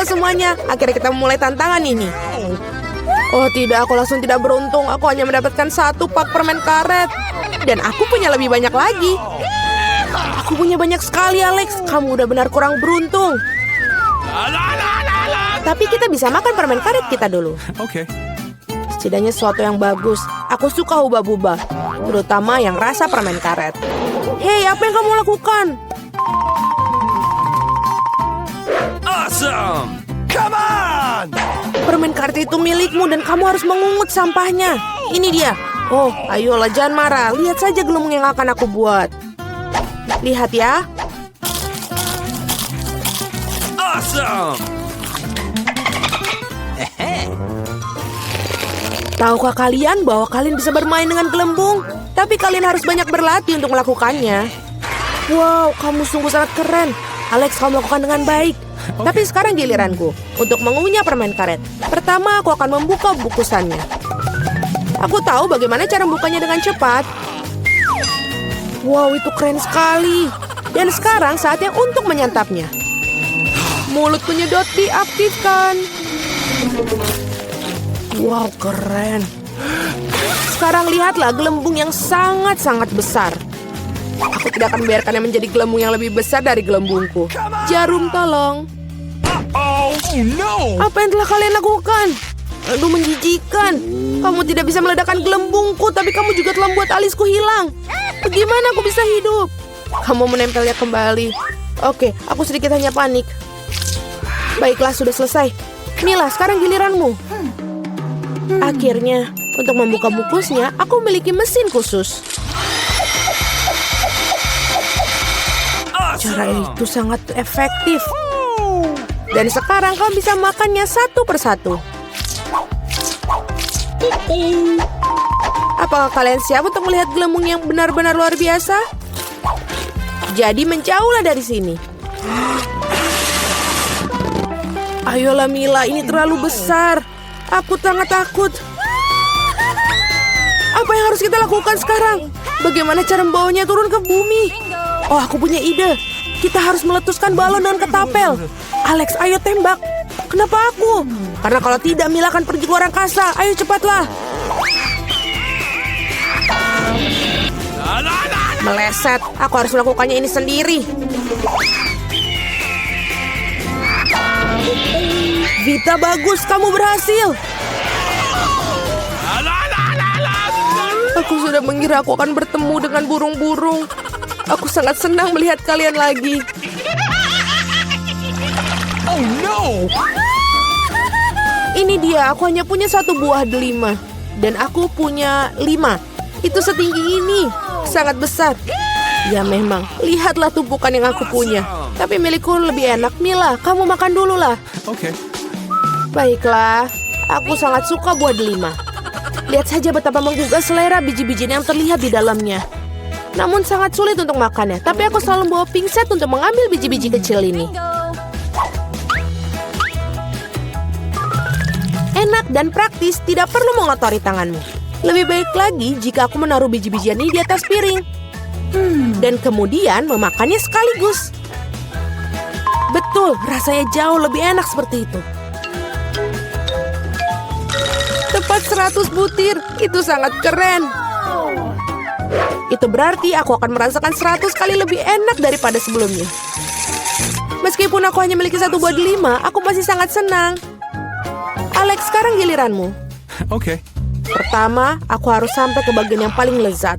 Baiklah semuanya, akhirnya kita memulai tantangan ini. Oh tidak, aku langsung tidak beruntung. Aku hanya mendapatkan 1 pak permen karet. Dan aku punya lebih banyak lagi. Aku punya banyak sekali, Alex. Kamu udah benar kurang beruntung. Tapi kita bisa makan permen karet kita dulu. Oke. Setidaknya sesuatu yang bagus. Aku suka hubah-bubah, terutama yang rasa permen karet. Hei, apa yang kamu lakukan? Awesome! Come on! Permen karet itu milikmu dan kamu harus mengungut sampahnya. Ini dia. Oh, ayolah jangan marah. Lihat saja gelembung yang akan aku buat. Lihat ya. Awesome! Tahukah kalian bahwa kalian bisa bermain dengan gelembung? Tapi kalian harus banyak berlatih untuk melakukannya. Wow, kamu sungguh sangat keren. Alex, kamu melakukan dengan baik. Tapi sekarang giliranku untuk mengunyah permen karet. Pertama, aku akan membuka bungkusannya. Aku tahu bagaimana cara membukanya dengan cepat. Wow, itu keren sekali. Dan sekarang saatnya untuk menyantapnya. Mulut penyedot diaktifkan. Wow, keren. Sekarang lihatlah gelembung yang sangat-sangat besar. Aku tidak akan membiarkannya menjadi gelembung yang lebih besar dari gelembungku. Jarum, tolong. Oh no! Apa yang telah kalian lakukan? Aduh, menjijikan. Kamu tidak bisa meledakkan gelembungku, tapi kamu juga telah membuat alisku hilang. Bagaimana aku bisa hidup? Kamu menempelnya kembali. Oke, aku sedikit hanya panik. Baiklah, sudah selesai. Mila, sekarang giliranmu. Akhirnya, untuk membuka bungkusnya, aku memiliki mesin khusus. Cara itu sangat efektif. Dan sekarang kau bisa makannya satu persatu. Apakah kalian siap untuk melihat gelembung yang benar-benar luar biasa? Jadi menjauhlah dari sini. Ayolah Mila, ini terlalu besar. Aku sangat takut. Apa yang harus kita lakukan sekarang? Bagaimana cara membawanya turun ke bumi? Oh, aku punya ide. Kita harus meletuskan balon dengan ketapel. Alex, ayo tembak. Kenapa aku? Karena kalau tidak, Mila akan pergi ke luar angkasa. Ayo cepatlah. Meleset. Aku harus melakukannya ini sendiri. Vita, bagus. Kamu berhasil. Aku sudah mengira aku akan bertemu dengan burung-burung. Aku sangat senang melihat kalian lagi. Oh no! Ini dia, aku hanya punya 1 buah delima. Dan aku punya 5. Itu setinggi ini. Sangat besar. Ya memang, lihatlah tumpukan yang aku punya. Tapi milikku lebih enak. Mila, kamu makan dulu lah. Oke. Baiklah, aku sangat suka buah delima. Lihat saja betapa menggugah selera biji-bijian yang terlihat di dalamnya. Namun sangat sulit untuk makannya. Tapi aku selalu membawa pingset untuk mengambil biji-biji kecil ini. Enak dan praktis, tidak perlu mengotori tanganmu. Lebih baik lagi jika aku menaruh biji-bijian ini di atas piring. Dan kemudian memakannya sekaligus. Betul, rasanya jauh lebih enak seperti itu. Tepat 100 butir, itu sangat keren. Itu berarti aku akan merasakan 100 kali lebih enak daripada sebelumnya. Meskipun aku hanya memiliki 1 buah delima, aku masih sangat senang. Alex, sekarang giliranmu. Oke. Pertama, aku harus sampai ke bagian yang paling lezat.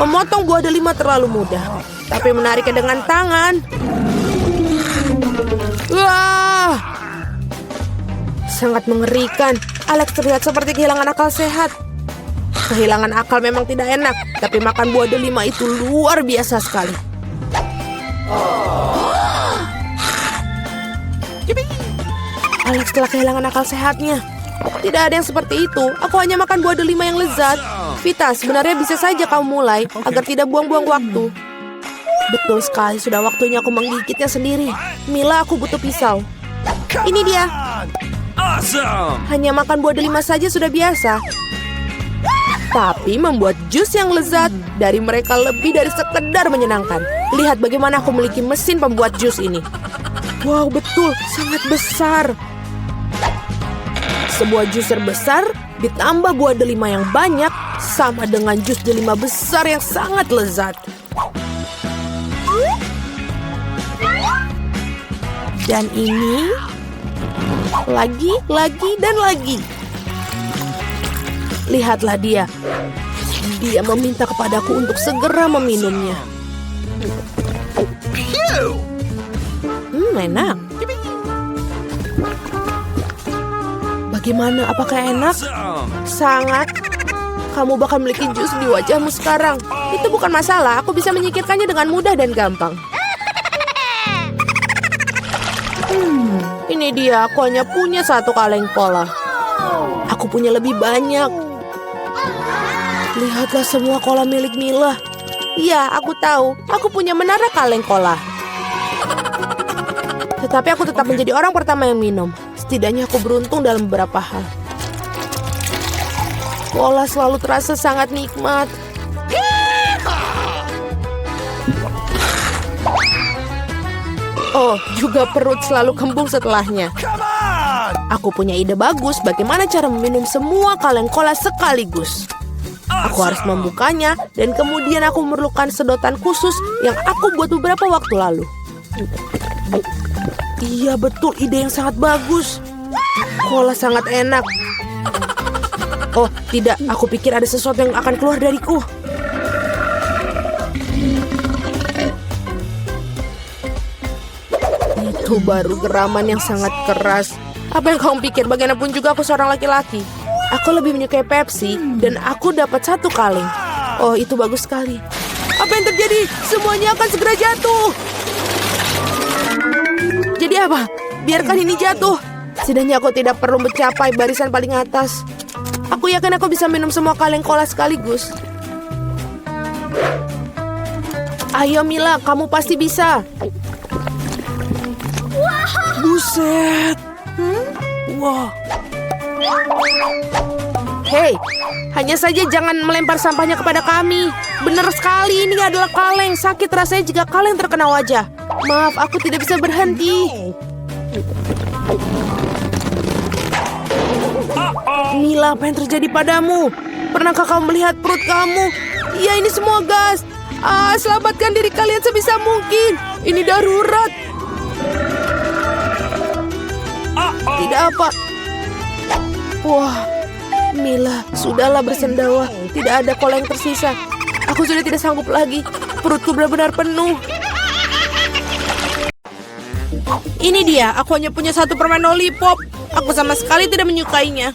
Memotong buah delima terlalu mudah, tapi menariknya dengan tangan. Wah! Sangat mengerikan. Alex terlihat seperti kehilangan akal sehat. Kehilangan akal memang tidak enak, tapi makan buah delima itu luar biasa sekali. Alex telah kehilangan akal sehatnya. Tidak ada yang seperti itu. Aku hanya makan buah delima yang lezat. Vita, sebenarnya bisa saja kamu mulai agar tidak buang-buang waktu. Betul sekali, sudah waktunya aku menggigitnya sendiri. Mila, aku butuh pisau. Ini dia. Awesome! Hanya makan buah delima saja sudah biasa. Tapi membuat jus yang lezat dari mereka lebih dari sekedar menyenangkan. Lihat bagaimana aku memiliki mesin pembuat jus ini. Wow, betul, sangat besar. Sebuah juicer besar ditambah buah delima yang banyak sama dengan jus delima besar yang sangat lezat. Dan ini lagi, dan lagi. Lihatlah dia. Dia meminta kepadaku untuk segera meminumnya. Enak. Bagaimana? Apakah enak? Awesome. Sangat. Kamu bakal memiliki jus di wajahmu sekarang. Itu bukan masalah. Aku bisa menyingkirkannya dengan mudah dan gampang. Ini dia. Aku hanya punya satu kaleng cola. Aku punya lebih banyak. Lihatlah semua cola milik Mila. Iya, aku tahu. Aku punya menara kaleng cola. Tetapi aku tetap menjadi orang pertama yang minum. Setidaknya aku beruntung dalam beberapa hal. Cola selalu terasa sangat nikmat. Oh, juga perut selalu kembung setelahnya. Come on! Aku punya ide bagus bagaimana cara meminum semua kaleng cola sekaligus. Aku harus membukanya dan kemudian aku memerlukan sedotan khusus yang aku buat beberapa waktu lalu. Iya, betul, ide yang sangat bagus. Cola sangat enak. Oh, tidak, aku pikir ada sesuatu yang akan keluar dariku. Itu baru geraman yang sangat keras. Apa yang kamu pikir? Bagaimanapun juga aku seorang laki-laki. Aku lebih menyukai Pepsi dan aku dapat satu kaleng. Oh, itu bagus sekali. Apa yang terjadi? Semuanya akan segera jatuh. Jadi apa? Biarkan ini jatuh. Setidaknya aku tidak perlu mencapai barisan paling atas. Aku yakin aku bisa minum semua kaleng cola sekaligus. Ayo Mila, kamu pasti bisa. Buset. Wah. Hei, hanya saja jangan melempar sampahnya kepada kami. Benar sekali, ini adalah kaleng. Sakit rasanya jika kaleng terkena wajah. Maaf, aku tidak bisa berhenti. Mila, apa yang terjadi padamu? Pernahkah kamu melihat perut kamu? Ya, ini semua gas. Selamatkan diri kalian sebisa mungkin. Ini darurat. Tidak apa. Wah, Mila, sudahlah bersendawa. Tidak ada cola yang tersisa. Aku sudah tidak sanggup lagi. Perutku benar-benar penuh. Ini dia, aku hanya punya satu permen lollipop. Aku sama sekali tidak menyukainya.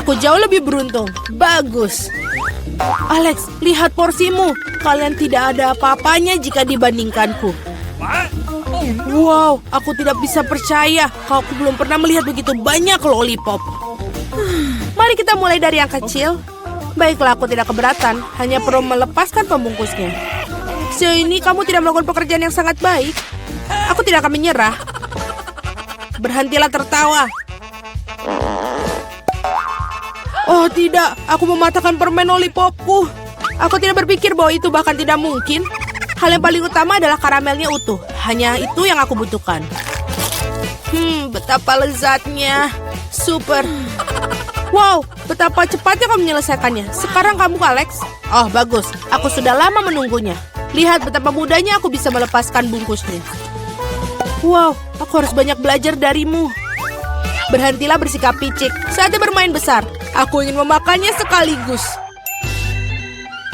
Aku jauh lebih beruntung. Bagus. Alex, lihat porsimu. Kalian tidak ada apa-apanya jika dibandingkanku. What? Oh no! Wow, aku tidak bisa percaya kalau aku belum pernah melihat begitu banyak lollipop. Mari kita mulai dari yang kecil. Baiklah, aku tidak keberatan. Hanya perlu melepaskan pembungkusnya. Sejauh ini kamu tidak melakukan pekerjaan yang sangat baik. Aku tidak akan menyerah. Berhentilah tertawa. Oh tidak, aku mematahkan permen lollipopku. Aku tidak berpikir bahwa itu bahkan tidak mungkin. Hal yang paling utama adalah karamelnya utuh. Hanya itu yang aku butuhkan. Betapa lezatnya. Super. Wow, betapa cepatnya kamu menyelesaikannya. Sekarang kamu, Alex. Oh, bagus. Aku sudah lama menunggunya. Lihat betapa mudahnya aku bisa melepaskan bungkusnya. Wow, aku harus banyak belajar darimu. Berhentilah bersikap picik. Saatnya bermain besar. Aku ingin memakannya sekaligus.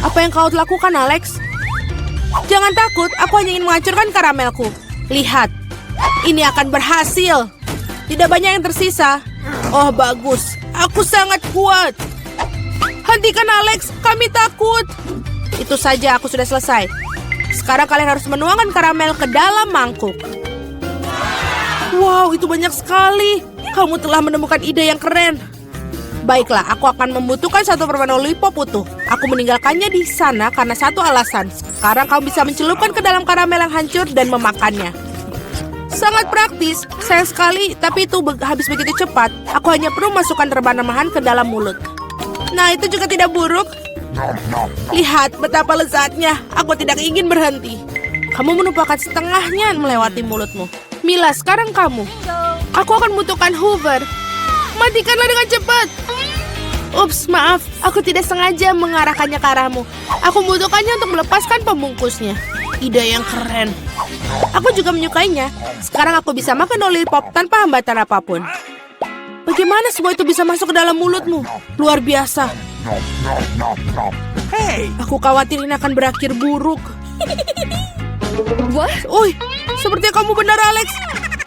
Apa yang kau lakukan, Alex? Jangan takut, aku hanya ingin menghancurkan karamelku. Lihat, ini akan berhasil. Tidak banyak yang tersisa. Oh, bagus. Aku sangat kuat. Hentikan, Alex. Kami takut. Itu saja, aku sudah selesai. Sekarang kalian harus menuangkan karamel ke dalam mangkuk. Wow, itu banyak sekali. Kamu telah menemukan ide yang keren. Baiklah, aku akan membutuhkan satu permen lollipop utuh. Aku meninggalkannya di sana karena satu alasan. Sekarang kamu bisa mencelupkan ke dalam karamel yang hancur dan memakannya. Sangat praktis, sayang sekali, tapi itu habis begitu cepat. Aku hanya perlu masukkan rebana-rebahan ke dalam mulut. Nah, itu juga tidak buruk. Lihat betapa lezatnya. Aku tidak ingin berhenti. Kamu menumpahkan setengahnya melewati mulutmu. Mila, sekarang kamu. Aku akan membutuhkan Hoover. Matikanlah dengan cepat. Ups, maaf. Aku tidak sengaja mengarahkannya ke arahmu. Aku membutuhkannya untuk melepaskan pembungkusnya. Ide yang keren. Aku juga menyukainya. Sekarang aku bisa makan lollipop tanpa hambatan apapun. Bagaimana semua itu bisa masuk ke dalam mulutmu? Luar biasa. Hey! Aku khawatir ini akan berakhir buruk. Oi, sepertinya kamu benar, Alex.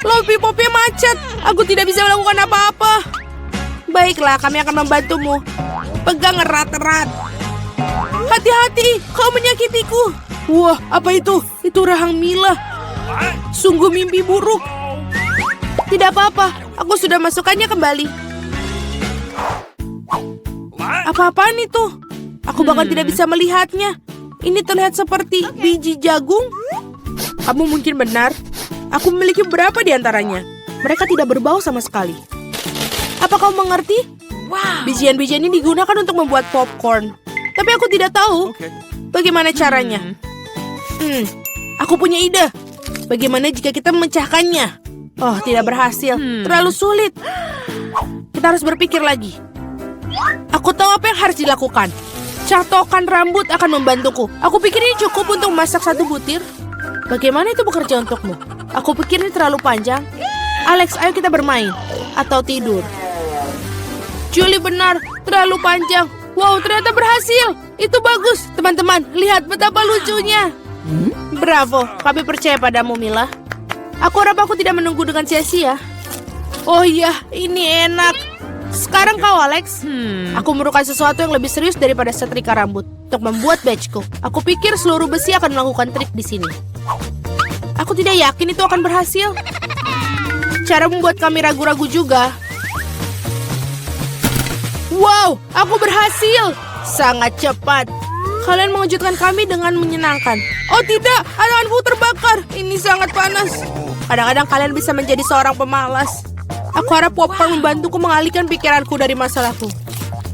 Lollipopnya macet. Aku tidak bisa melakukan apa-apa. Baiklah, kami akan membantumu. Pegang erat-erat. Hati-hati, kau menyakitiku. Wah, apa itu? Itu rahang Mila. Sungguh mimpi buruk. Tidak apa-apa, aku sudah masukkannya kembali. Apa-apaan itu? Aku bahkan tidak bisa melihatnya. Ini terlihat seperti biji jagung. Kamu mungkin benar. Aku memiliki beberapa di antaranya. Mereka tidak berbau sama sekali. Apa kau mengerti? Bijian-bijian ini digunakan untuk membuat popcorn. Tapi aku tidak tahu bagaimana caranya. Aku punya ide. Bagaimana jika kita memecahkannya? Oh, tidak berhasil. Terlalu sulit. Kita harus berpikir lagi. Aku tahu apa yang harus dilakukan. Catokan rambut akan membantuku. Aku pikir ini cukup untuk memasak satu butir. Bagaimana itu bekerja untukmu? Aku pikir ini terlalu panjang. Alex, ayo kita bermain. Atau tidur. Julie benar, terlalu panjang. Wow, ternyata berhasil. Itu bagus. Teman-teman, lihat betapa lucunya. Bravo, kami percaya padamu, Mila. Aku harap aku tidak menunggu dengan sia-sia. Oh iya, ini enak. Sekarang kau, Alex. Aku memerlukan sesuatu yang lebih serius daripada setrika rambut untuk membuat badgeku. Aku pikir seluruh besi akan melakukan trik di sini. Aku tidak yakin itu akan berhasil. Cara membuat kami ragu-ragu juga. Wow, aku berhasil. Sangat cepat. Kalian mengejutkan kami dengan menyenangkan. Oh tidak, tanganku terbakar. Ini sangat panas. Kadang-kadang kalian bisa menjadi seorang pemalas. Aku harap popcorn membantuku mengalihkan pikiranku dari masalahku.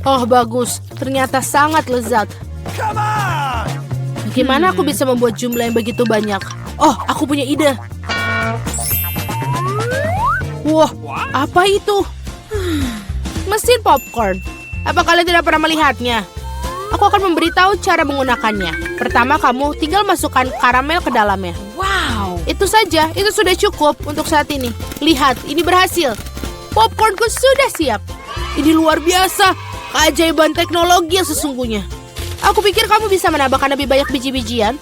Oh bagus, ternyata sangat lezat. Come on! Bagaimana aku bisa membuat jumlah yang begitu banyak? Oh, aku punya ide. Wah, apa itu? Mesin popcorn. Apa kalian tidak pernah melihatnya? Aku akan memberitahu cara menggunakannya. Pertama, kamu tinggal masukkan karamel ke dalamnya. Wow. Itu saja, itu sudah cukup untuk saat ini. Lihat, ini berhasil. Popcornku sudah siap. Ini luar biasa. Keajaiban teknologi yang sesungguhnya. Aku pikir kamu bisa menambahkan lebih banyak biji-bijian.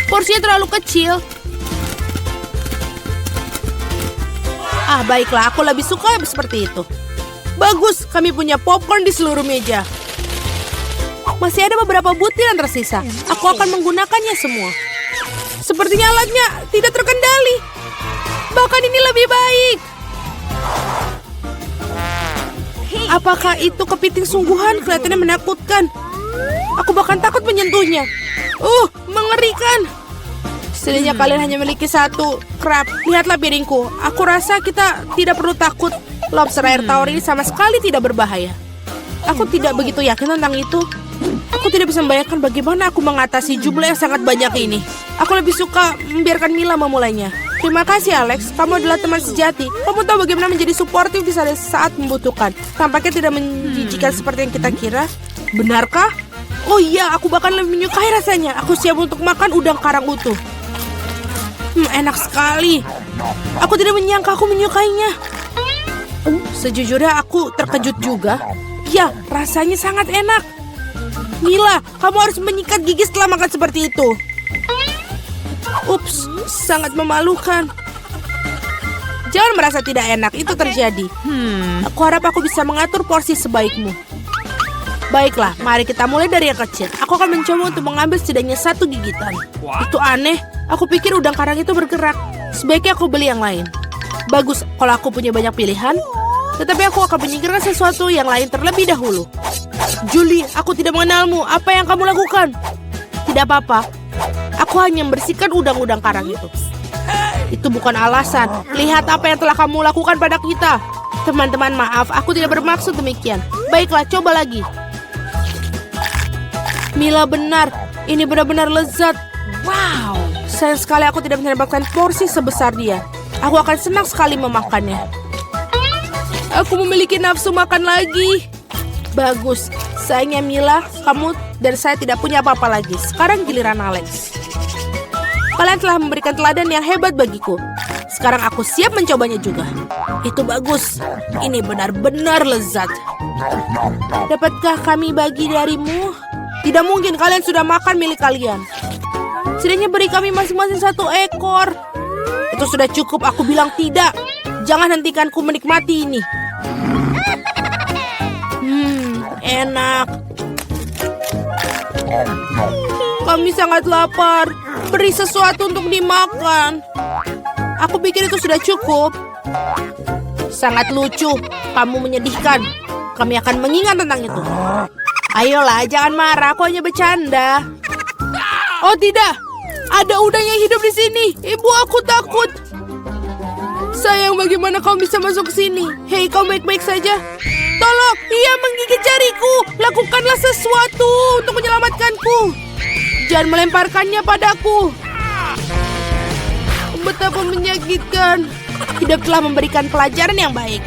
Porsinya terlalu kecil. Ah, baiklah, aku lebih suka seperti itu. Bagus, kami punya popcorn di seluruh meja. Masih ada beberapa butir yang tersisa. Aku akan menggunakannya semua. Sepertinya alatnya tidak terkendali. Bahkan ini lebih baik. Apakah itu kepiting sungguhan? Kelihatannya menakutkan. Aku bahkan takut menyentuhnya. Mengerikan. Setidaknya kalian hanya memiliki satu crab. Lihatlah piringku. Aku rasa kita tidak perlu takut. Lobster air tawar ini sama sekali tidak berbahaya. Aku tidak begitu yakin tentang itu. Aku tidak bisa membayangkan bagaimana aku mengatasi jumlah yang sangat banyak ini. Aku lebih suka membiarkan Mila memulainya. Terima kasih, Alex. Kamu adalah teman sejati. Kamu tahu bagaimana menjadi suportif di saat membutuhkan. Tampaknya tidak menjijikan seperti yang kita kira. Benarkah? Oh iya, aku bahkan lebih menyukai rasanya. Aku siap untuk makan udang karang utuh. Enak sekali. Aku tidak menyangka aku menyukainya. Sejujurnya aku terkejut juga. Ya, rasanya sangat enak. Mila, kamu harus menyikat gigi setelah makan seperti itu. Ups, sangat memalukan. Jangan merasa tidak enak, itu terjadi. Aku harap aku bisa mengatur porsi sebaikmu. Baiklah, mari kita mulai dari yang kecil. Aku akan mencoba untuk mengambil setidaknya satu gigitan. Itu aneh, aku pikir udang karang itu bergerak. Sebaiknya aku beli yang lain. Bagus kalau aku punya banyak pilihan. Tetapi aku akan menyingkirkan sesuatu yang lain terlebih dahulu. Julie, aku tidak mengenalmu. Apa yang kamu lakukan? Tidak apa-apa. Aku hanya membersihkan udang-udang karang itu. Itu bukan alasan. Lihat apa yang telah kamu lakukan pada kita. Teman-teman, maaf. Aku tidak bermaksud demikian. Baiklah, coba lagi. Mila benar. Ini benar-benar lezat. Wow. Sayang sekali aku tidak mendapatkan porsi sebesar dia. Aku akan senang sekali memakannya. Aku memiliki nafsu makan lagi. Bagus. Sayangnya Mila, kamu dan saya tidak punya apa-apa lagi. Sekarang giliran Alex. Kalian telah memberikan teladan yang hebat bagiku. Sekarang aku siap mencobanya juga. Itu bagus. Ini benar-benar lezat. Dapatkah kami bagi darimu? Tidak mungkin, kalian sudah makan milik kalian. Setidaknya beri kami masing-masing 1 ekor. Itu sudah cukup, aku bilang tidak. Jangan hentikanku menikmati ini. Enak. Kami sangat lapar. Beri sesuatu untuk dimakan. Aku pikir itu sudah cukup. Sangat lucu. Kamu menyedihkan. Kami akan mengingat tentang itu. Ayolah, jangan marah. Aku hanya bercanda. Oh tidak. Ada udang yang hidup di sini. Ibu, aku takut. Sayang, bagaimana kau bisa masuk ke sini? Hei, kau baik-baik saja? Tolong, ia menggigit jariku. Lakukanlah sesuatu untuk menyelamatkanku. Jangan melemparkannya padaku. Betapa menyakitkan. Hidup telah memberikan pelajaran yang baik.